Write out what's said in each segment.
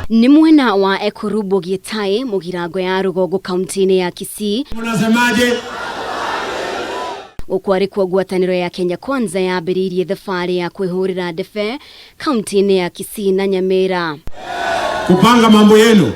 Ni mwena wa Ekurubo Gietai Mugirago ya Rugogo kaunti-ini ya Kisii. Unasemaje? Ukwari kwa ngwataniro ya Kenya Kwanza ya biririe thabarĩ ya kwihurira ndebe kaunti-ini ya Kisii na Nyamira. Kupanga mambo yenu.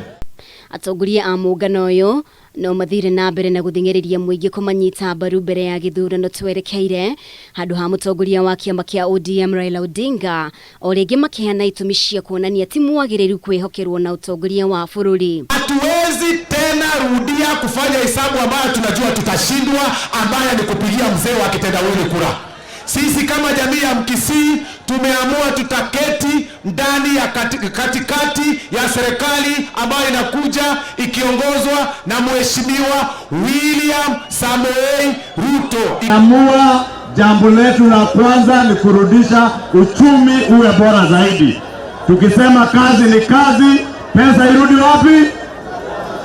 Atongoria a muungano uyu no mathire na mbere na guthing'iriria muingi kumanyita mbaru mbere ya githurano twerekeire handu ha mutongoria wa kiama kia ODM Raila Odinga o ringi makiheana itumi cia kuonania ti mwagiriru kwihokerwo na utongoria wa bururi. Hatuwezi tena rudia kufanya hesabu ambayo tunajua tutashindwa, ambayo ni kupigia mzee wa kitendawili kura. Sisi kama jamii ya Mkisii tumeamua tutaketi ndani ya katikati ya serikali ambayo inakuja ikiongozwa na Mheshimiwa William Samoei Ruto. Amua jambo letu la kwanza ni kurudisha uchumi uwe bora zaidi. Tukisema kazi ni kazi, pesa irudi wapi?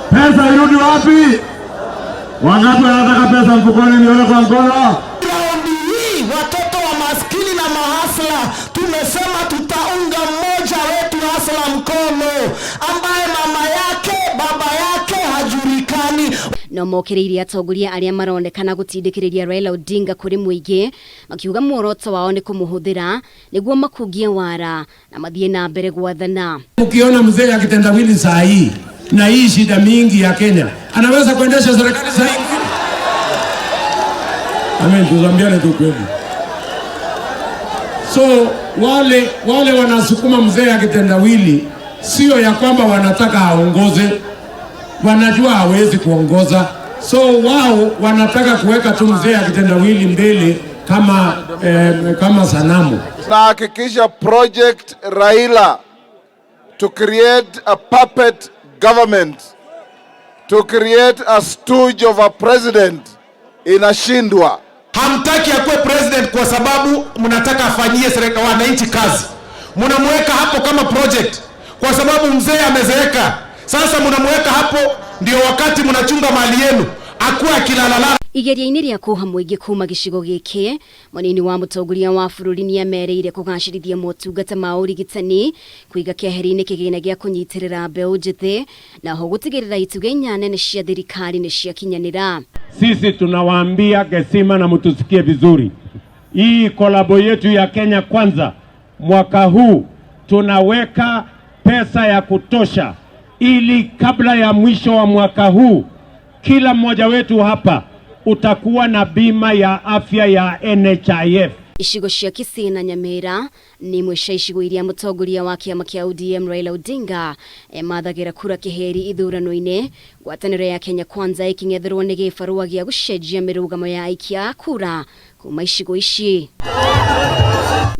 Pesa irudi wapi? Wangapi wanataka pesa mfukoni nione kwa mkono? Watoto wa maskini na mahasla tumesema tutaunga mmoja wetu hasla mkono ambaye mama yake baba yake hajulikani. No mokiriria atongoria aria maronekana gutindikiriria Raila Odinga kuri muingi makiuga muoroto wao ni kumuhuthira niguo makugie wara na mathie na mbere gwathana. Ukiona mzee akitendawili saa hii na hii shida mingi ya Kenya, anaweza kuendesha serikali saa hii? Amen, tuzambiane tu kweli. So wale wanasukuma mzee akitendawili sio ya kwamba wanataka aongoze, wanajua hawezi kuongoza. So wao wanataka kuweka tu mzee akitendawili mbele kama sanamu. Tunahakikisha project Raila to create a puppet government, to create a stooge of a president inashindwa. Hamtaki akuwe president kwa sababu mnataka afanyie serikali wananchi kazi. Mnamweka hapo kama project kwa sababu mzee amezeeka. Sasa mnamweka hapo ndio wakati mnachunga mali yenu akuwa akilalala. Igeria-ini ria kuha muingi kuma gicigo giki munini wa mutongoria wa bururi ni amereire kugacirithia motungata ma urigitani kuiga keheri-ini kigina gia kunyitirira mbeu njithi na ho gutigirira ituge inya nene cia thirikari ni cia kinyanira. Sisi tunawaambia gesima na mtusikie vizuri. Hii kolabo yetu ya Kenya Kwanza mwaka huu tunaweka pesa ya kutosha ili kabla ya mwisho wa mwaka huu kila mmoja wetu hapa utakuwa na bima ya afya ya NHIF. Icigo cia Kisii na Nyamira ni mwisha icigo iria mutongoria wa kiama kia ODM Raila Odinga mathagira kura kiheri ithurano-ini. Ngwataniro ya Kenya Kwanza iking'etherwo ni gibarua gia gucenjia mirugamo ya aikia kura kuma icigo ici.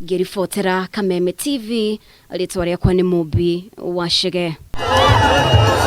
Ngiribotera Kameme TV, ritwa riakwa ni Mubi wa Shege.